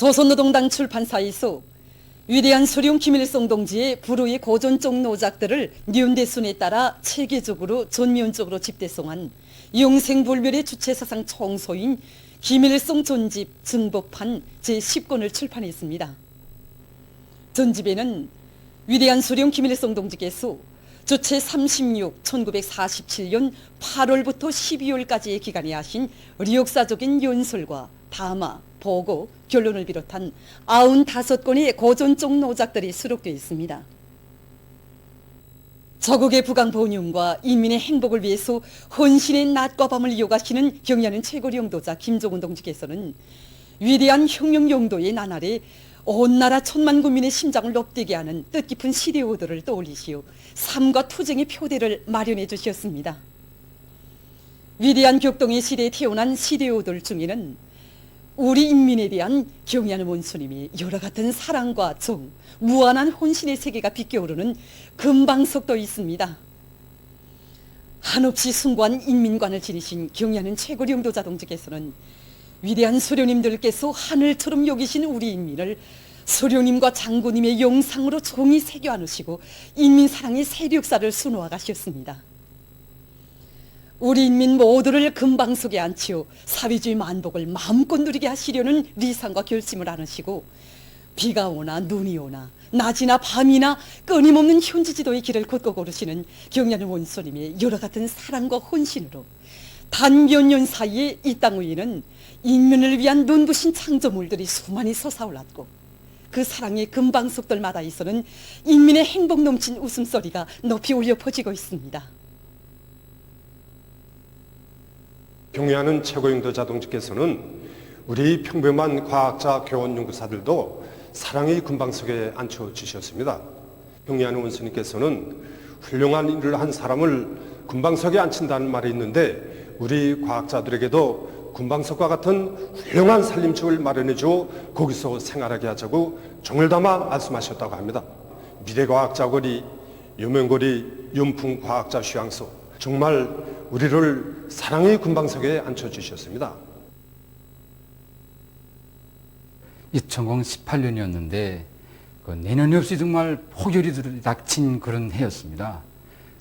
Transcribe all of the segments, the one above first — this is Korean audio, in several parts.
조선노동당 출판사에서 위대한 수령 김일성 동지의 불후의 고전적 노작들을 년대순에 따라 체계적으로 전면적으로 집대성한 영생불멸의 주체사상 총소인 김일성 전집 증법판 제10권을 출판했습니다. 전집에는 위대한 수령 김일성 동지께서 주체 36, 1947년 8월부터 12월까지의 기간에 하신 역사적인 연설과 담화, 보고, 결론을 비롯한 95건의 고전적 노작들이 수록되어 있습니다. 저국의 부강 번영과 인민의 행복을 위해서 헌신의 낮과 밤을 이어가시는 경의하는 최고 영도자 김정은 동지께서는 위대한 혁명 용도의 나날에 온 나라 천만 국민의 심장을 높되게 하는 뜻깊은 시대오들을 떠올리시어 삶과 투쟁의 표대를 마련해 주셨습니다. 위대한 격동의 시대에 태어난 시대오들 중에는 우리 인민에 대한 경의하는 원수님이 여러 같은 사랑과 정, 무한한 혼신의 세계가 비껴오르는 금방석도 있습니다. 한없이 숭고한 인민관을 지니신 경의하는 최고 영도자 동지께서는 위대한 수령님들께서 하늘처럼 여기신 우리 인민을 수령님과 장군님의 영상으로 종이 새겨 안으시고 인민사랑의 세력사를 수놓아 가셨습니다. 우리 인민 모두를 금방석에 앉히어 사회주의 만복을 마음껏 누리게 하시려는 리상과 결심을 안으시고 비가 오나 눈이 오나 낮이나 밤이나 끊임없는 현지지도의 길을 곧고 걸으시는 경의하는 원수님의 여러 같은 사랑과 헌신으로 단 몇 년 사이에 이 땅 위에는 인민을 위한 눈부신 창조물들이 수많이 솟아올랐고 그 사랑의 금방석들마다에서는 인민의 행복 넘친 웃음소리가 높이 울려 퍼지고 있습니다. 경의하는 최고영도자 동지께서는 우리 평범한 과학자, 교원, 연구사들도 사랑의 금방석에 앉혀주셨습니다. 경의하는 원수님께서는 훌륭한 일을 한 사람을 금방석에 앉힌다는 말이 있는데 우리 과학자들에게도 금방석과 같은 훌륭한 살림집을 마련해줘 거기서 생활하게 하자고 정을 담아 말씀하셨다고 합니다. 미래과학자거리, 유명거리, 연풍과학자 휴양소, 정말 우리를 사랑의 금방석에 앉혀주셨습니다. 2018년이었는데 내년이 없이 정말 폭염이 닥친 그런 해였습니다.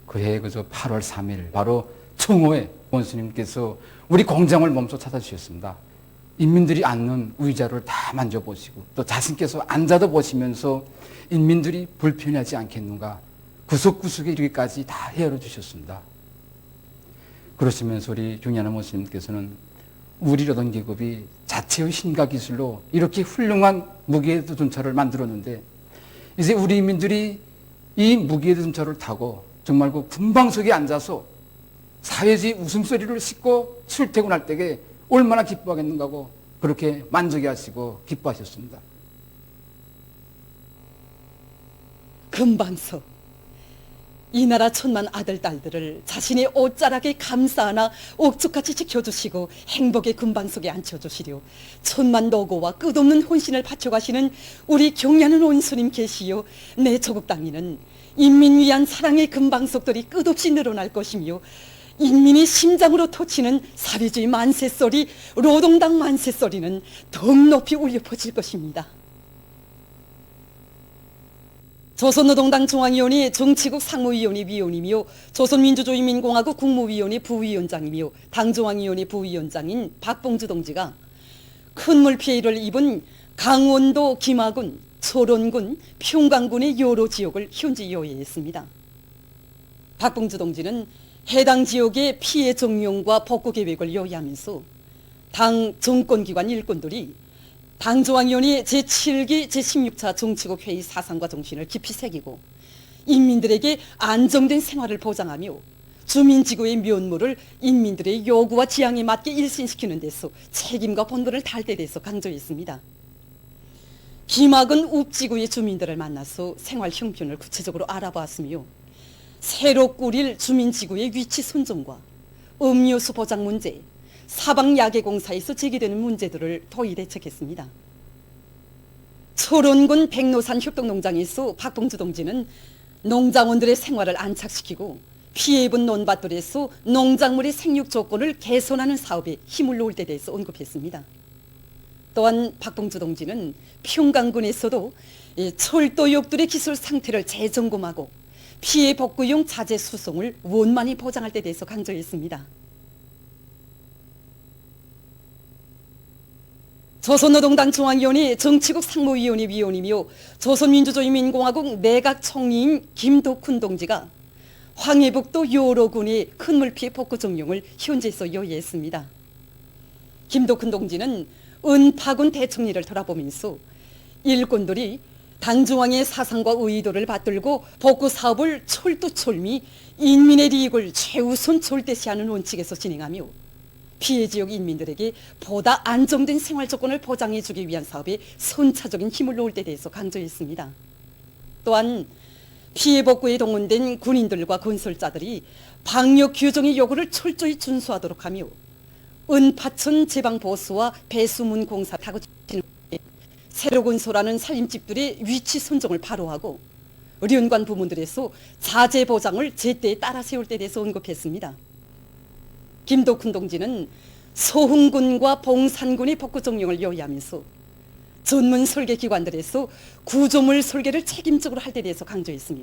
그해 그저 8월 3일 바로 청호에 원수님께서 우리 공장을 멈춰 찾아주셨습니다. 인민들이 앉는 의자를 다 만져보시고 또 자신께서 앉아도 보시면서 인민들이 불편하지 않겠는가 구석구석에 이르기까지 다 헤아려 주셨습니다. 그러시면서 우리 경의하는 원수님께서는 우리 노동계급이 자체의 신과 기술로 이렇게 훌륭한 무기의 전차를 만들었는데 이제 우리 인민들이 이 무기의 전차를 타고 정말 그 금방석에 앉아서 사회주의 웃음소리를 싣고 출퇴근할 때에 얼마나 기뻐하겠는가 하고 그렇게 만족해 하시고 기뻐하셨습니다. 금방석, 이 나라 천만 아들, 딸들을 자신의 옷자락에 감싸안아 옥죽같이 지켜주시고 행복의 금방석에 앉혀주시려 천만 노고와 끝없는 혼신을 바쳐가시는 우리 경의하는 원수님 계시오. 내 조국 땅에는 인민 위한 사랑의 금방석들이 끝없이 늘어날 것이며 인민이 심장으로 터치는 사회주의 만세소리, 노동당 만세소리는 더욱 높이 울려 퍼질 것입니다. 조선노동당 중앙위원회 정치국 상무위원회 위원이며 조선민주주의인민공화국 국무위원회 부위원장이며 당중앙위원회 부위원장인 박봉주 동지가 큰 물피해를 입은 강원도 김하군, 철원군, 평강군의 여러 지역을 현지 요해했습니다. 박봉주 동지는 해당 지역의 피해 정용과 복구 계획을 요해하면서 당 정권기관 일꾼들이 당중앙위원회 제7기 제16차 정치국 회의 사상과 정신을 깊이 새기고 인민들에게 안정된 생활을 보장하며 주민지구의 면모를 인민들의 요구와 지향에 맞게 일신시키는 데서 책임과 본분을 다할 때 대해서 강조했습니다. 김학은 읍지구의 주민들을 만나서 생활 형편을 구체적으로 알아보았으며 새로 꾸릴 주민지구의 위치 선정과 음료수 보장 문제, 사방야계공사에서 제기되는 문제들을 도의 대책했습니다. 철원군 백로산 협동농장에서 박봉주 동지는 농장원들의 생활을 안착시키고 피해 입은 논밭들에서 농작물의 생육 조건을 개선하는 사업에 힘을 놓을 데 대해서 언급했습니다. 또한 박봉주 동지는 평강군에서도 이 철도역들의 기술 상태를 재점검하고 피해 복구용 자재 수송을 원만히 보장할 데 대해서 강조했습니다. 조선노동당 중앙위원회 정치국 상무위원회 위원이며 조선민주주의인민공화국 내각총리인 김덕훈 동지가 황해북도 여러 군의 큰 물피해 복구 정용을 현지에서 요구했습니다. 김덕훈 동지는 은파군 대총리를 돌아보면서 일꾼들이 당중앙의 사상과 의도를 받들고 복구 사업을 철두철미 인민의利益을 최우선 절대시하는 원칙에서 진행하며 피해 지역 인민들에게 보다 안정된 생활 조건을 보장해주기 위한 사업에 선차적인 힘을 놓을 데 대해서 강조했습니다. 또한 피해 복구에 동원된 군인들과 건설자들이 방역 규정의 요구를 철저히 준수하도록 하며 은파천 제방보수와 배수문 공사 타고 새로 건설하는 살림집들의 위치 선정을 바로하고 연관 부문들에서 자재 보장을 제때에 따라 세울 때 대해서 언급했습니다. 김덕훈 동지는 소흥군과 봉산군의 복구 정령을 요구하면서 전문 설계 기관들에서 구조물 설계를 책임적으로 할 때 대해서 강조했으며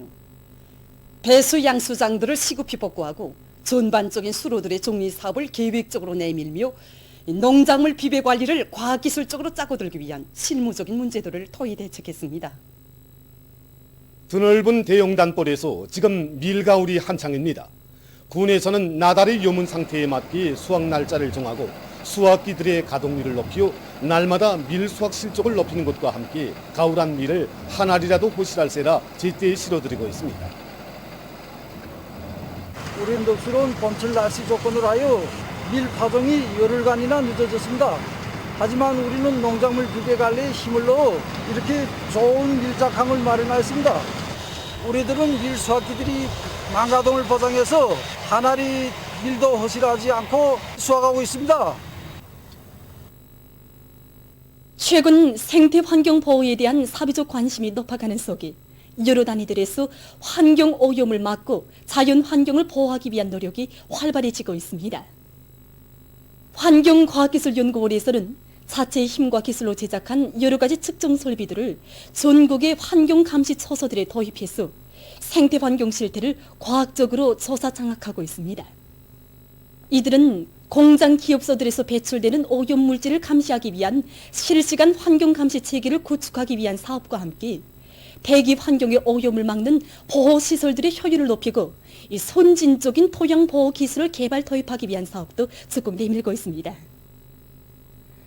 배수 양수장들을 시급히 복구하고 전반적인 수로들의 정리 사업을 계획적으로 내밀며 농작물 비배 관리를 과학기술적으로 짜고 들기 위한 실무적인 문제들을 토의 대책했습니다. 드넓은 대형 단벌에서 지금 밀가을이 한창입니다. 군에서는 나달의 요문 상태에 맞게 수확 날짜를 정하고 수확기들의 가동률을 높여 날마다 밀 수확 실적을 높이는 것과 함께 가을한 밀을 한 알이라도 호실할세라 제때에 실어드리고 있습니다. 우린 덥수로운 봄철 날씨 조건으로 하여 밀 파종이 열흘간이나 늦어졌습니다. 하지만 우리는 농작물 비배 관리에 힘을 넣어 이렇게 좋은 밀작황을 마련하였습니다. 우리들은 밀 수확기들이 망가동을 보장해서 한 알이 밀도 허실하지 않고 수확하고 있습니다. 최근 생태 환경 보호에 대한 사회적 관심이 높아가는 속에 여러 단위들에서 환경 오염을 막고 자연 환경을 보호하기 위한 노력이 활발해지고 있습니다. 환경과학기술연구원에서는 자체의 힘과 기술로 제작한 여러 가지 측정 설비들을 전국의 환경 감시 처소들에 도입해서 생태 환경 실태를 과학적으로 조사 장악하고 있습니다. 이들은 공장 기업소들에서 배출되는 오염 물질을 감시하기 위한 실시간 환경 감시 체계를 구축하기 위한 사업과 함께 대기 환경의 오염을 막는 보호 시설들의 효율을 높이고 이 선진적인 토양 보호 기술을 개발 도입하기 위한 사업도 적극 내밀고 있습니다.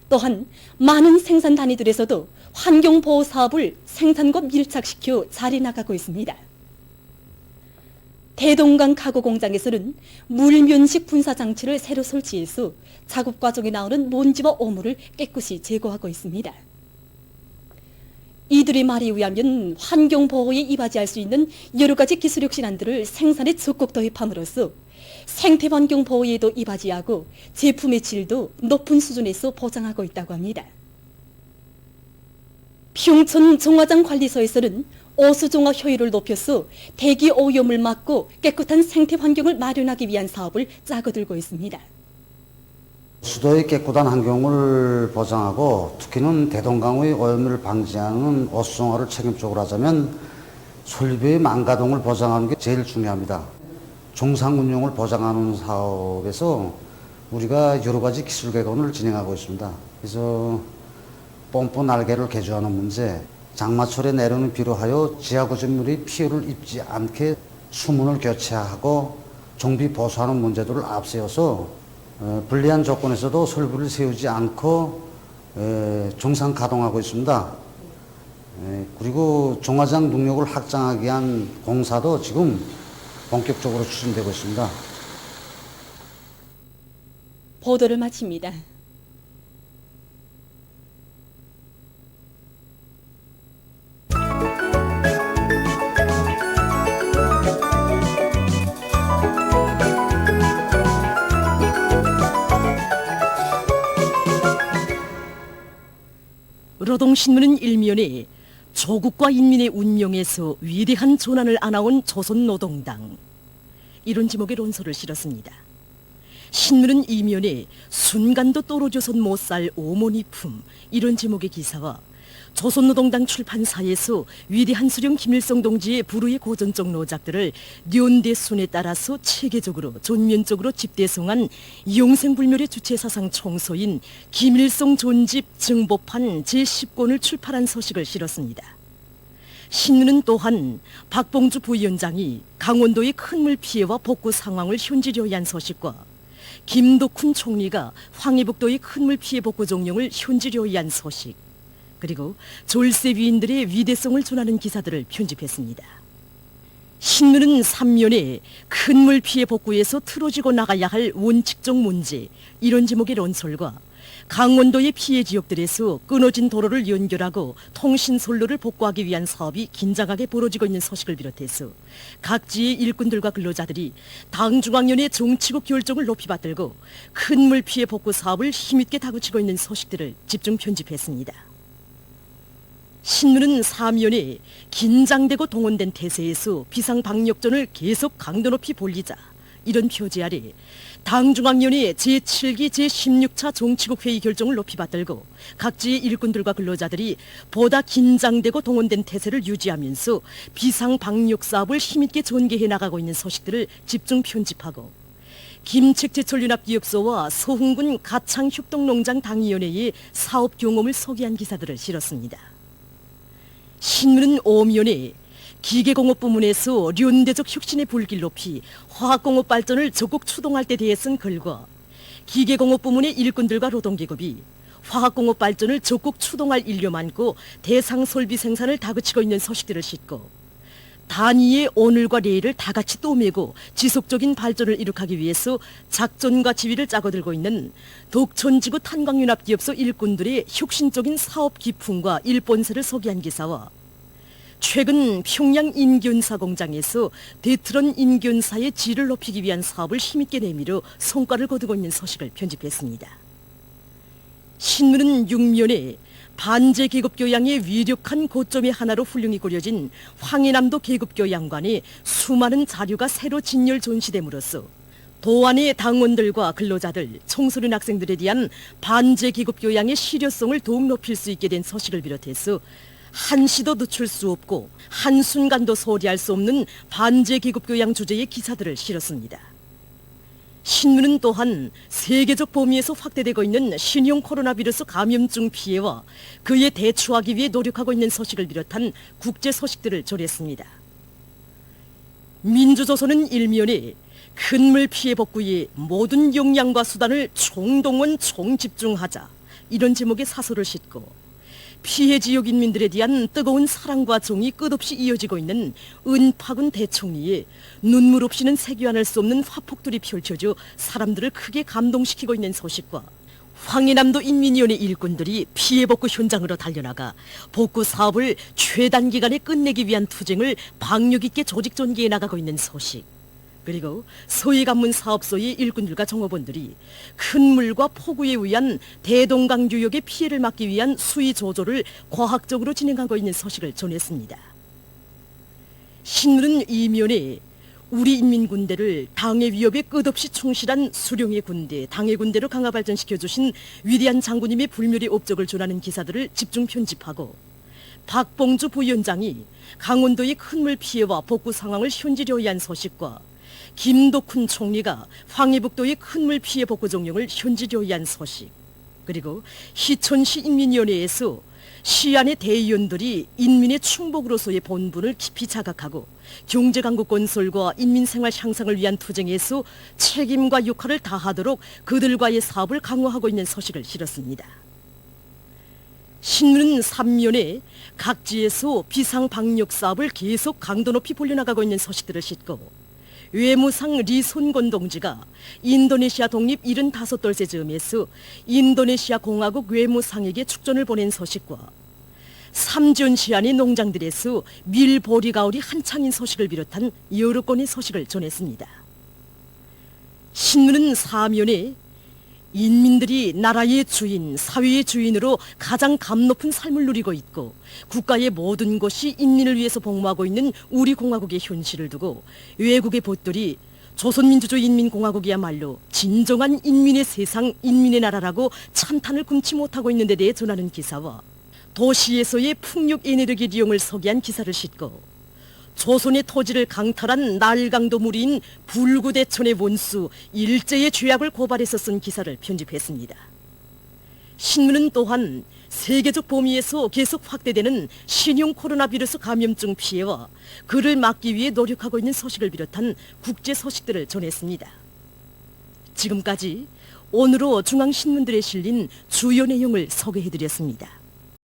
또한 많은 생산 단위들에서도 환경 보호 사업을 생산과 밀착시켜 잘 나가고 있습니다. 대동강 카고 공장에서는 물면식 분사 장치를 새로 설치해서 작업 과정에 나오는 먼지와 오물을 깨끗이 제거하고 있습니다. 이들의 말에 의하면 환경 보호에 이바지할 수 있는 여러 가지 기술력 신안들을 생산에 적극 도입함으로써 생태 환경 보호에도 이바지하고 제품의 질도 높은 수준에서 보장하고 있다고 합니다. 평촌 정화장 관리소에서는 오수정화 효율을 높여서 대기 오염을 막고 깨끗한 생태 환경을 마련하기 위한 사업을 짜고들고 있습니다. 수도의 깨끗한 환경을 보장하고 특히는 대동강의 오염을 방지하는 오수정화를 책임적으로 하자면 설비의 망가동을 보장하는 게 제일 중요합니다. 정상 운영을 보장하는 사업에서 우리가 여러 가지 기술 개선을 진행하고 있습니다. 그래서 pom프 날개를 개조하는 문제, 장마철에 내려오는 비로 하여 지하 구조물이 피해를 입지 않게 수문을 교체하고 정비 보수하는 문제들을 앞세워서 불리한 조건에서도 설비를 세우지 않고 정상 가동하고 있습니다. 그리고 정화장 능력을 확장하기 위한 공사도 지금 본격적으로 추진되고 있습니다. 보도를 마칩니다. 노동신문은 일면에 조국과 인민의 운명에서 위대한 전환을 안아온 조선노동당, 이런 제목의 논설을 실었습니다. 신문은 이면에 순간도 떨어져선 못 살 오모니 품 이런 제목의 기사와 조선노동당 출판사에서 위대한 수령 김일성 동지의 불후의 고전적 노작들을 련대순에 따라서 체계적으로 전면적으로 집대성한 영생불멸의 주체사상 총소인 김일성 존집 증보판 제10권을 출판한 소식을 실었습니다. 신문은 또한 박봉주 부위원장이 강원도의 큰 물 피해와 복구 상황을 현지료한 소식과 김덕훈 총리가 황해북도의 큰 물 피해 복구 종용을 현지료한 소식, 그리고 졸세 위인들의 위대성을 전하는 기사들을 편집했습니다. 신문은 3면에 큰 물 피해 복구에서 틀어지고 나가야 할 원칙적 문제 이런 제목의 논설과 강원도의 피해 지역들에서 끊어진 도로를 연결하고 통신선로를 복구하기 위한 사업이 긴장하게 벌어지고 있는 소식을 비롯해서 각지의 일꾼들과 근로자들이 당 중앙위원회 정치국 결정을 높이 받들고 큰 물 피해 복구 사업을 힘있게 다그치고 있는 소식들을 집중 편집했습니다. 신문은 3면에 긴장되고 동원된 태세에서 비상방역전을 계속 강도 높이 벌리자 이런 표제 아래 당중앙위원회 제7기 제16차 정치국 회의 결정을 높이 받들고 각지의 일꾼들과 근로자들이 보다 긴장되고 동원된 태세를 유지하면서 비상방역 사업을 힘있게 전개해 나가고 있는 소식들을 집중 편집하고 김책제철연합기업소와 서흥군 가창협동농장 당위원회의 사업 경험을 소개한 기사들을 실었습니다. 신문은 5면에 기계공업 부문에서 련대적 혁신의 불길 높이 화학공업 발전을 적극 추동할 때 대해 쓴 글과 기계공업 부문의 일꾼들과 노동계급이 화학공업 발전을 적극 추동할 인류 많고 대상 설비 생산을 다그치고 있는 소식들을 싣고 단위의 오늘과 내일을 다 같이 떠매고 지속적인 발전을 이룩하기 위해서 작전과 지휘를 짜고들고 있는 덕천지구 탄광연합기업소 일꾼들의 혁신적인 사업 기풍과 일본세를 소개한 기사와 최근 평양 인견사 공장에서 베트런 인견사의 질을 높이기 위한 사업을 힘있게 내밀어 성과를 거두고 있는 소식을 편집했습니다. 신문은 6면에 반제 계급교양의 위력한 고점의 하나로 훌륭히 꾸려진 황해남도 계급교양관에 수많은 자료가 새로 진열 존시됨으로써 도안의 당원들과 근로자들, 청소년 학생들에 대한 반제 계급교양의 실효성을 더욱 높일 수 있게 된 소식을 비롯해서 한시도 늦출 수 없고 한순간도 소리할 수 없는 반제 계급교양 주제의 기사들을 실었습니다. 신문은 또한 세계적 범위에서 확대되고 있는 신형 코로나 비루스 감염증 피해와 그에 대처하기 위해 노력하고 있는 소식을 비롯한 국제 소식들을 전했습니다. 민주조선은 1면에 큰 물 피해 복구에 모든 역량과 수단을 총동원 총집중하자 이런 제목의 사설을 싣고 피해 지역 인민들에 대한 뜨거운 사랑과 정이 끝없이 이어지고 있는 은파군 대총리의 눈물 없이는 세교환할 수 없는 화폭들이 펼쳐져 사람들을 크게 감동시키고 있는 소식과 황해남도 인민위원회 일꾼들이 피해 복구 현장으로 달려나가 복구 사업을 최단기간에 끝내기 위한 투쟁을 박력 있게 조직 전개해 나가고 있는 소식, 그리고 서해관문 사업소의 일꾼들과 종업원들이 큰 물과 폭우에 의한 대동강 유역의 피해를 막기 위한 수위 조절을 과학적으로 진행하고 있는 소식을 전했습니다. 신문은 이면에 우리 인민군대를 당의 위협에 끝없이 충실한 수령의 군대, 당의 군대로 강화 발전시켜주신 위대한 장군님의 불멸의 업적을 전하는 기사들을 집중 편집하고 박봉주 부위원장이 강원도의 큰 물 피해와 복구 상황을 현지료한 소식과 김덕훈 총리가 황해북도의 큰 물 피해 복구 종용을 현지료한 소식, 그리고 희천시 인민위원회에서 시안의 대의원들이 인민의 충복으로서의 본분을 깊이 자각하고 경제강국 건설과 인민생활 향상을 위한 투쟁에서 책임과 역할을 다하도록 그들과의 사업을 강화하고 있는 소식을 실었습니다. 신문은 3면에 각지에서 비상방역 사업을 계속 강도 높이 벌려나가고 있는 소식들을 싣고 외무상 리손건 동지가 인도네시아 독립 75돌째 즈음에서 인도네시아 공화국 외무상에게 축전을 보낸 소식과 삼전시안의 농장들에서 밀보리가을이 한창인 소식을 비롯한 여러 건의 소식을 전했습니다. 신문은 4면에 인민들이 나라의 주인, 사회의 주인으로 가장 감 높은 삶을 누리고 있고 국가의 모든 것이 인민을 위해서 복무하고 있는 우리 공화국의 현실을 두고 외국의 벗들이 조선민주주의인민공화국이야말로 진정한 인민의 세상, 인민의 나라라고 찬탄을 금치 못하고 있는 데 대해 전하는 기사와 도시에서의 풍력 에너지 이용을 서기한 기사를 싣고 조선의 토지를 강탈한 날강도 무리인 불구대천의 원수 일제의 죄악을 고발해서 쓴 기사를 편집했습니다. 신문은 또한 세계적 범위에서 계속 확대되는 신형 코로나 바이러스 감염증 피해와 그를 막기 위해 노력하고 있는 소식을 비롯한 국제 소식들을 전했습니다. 지금까지 오늘로 중앙신문들에 실린 주요 내용을 소개해드렸습니다.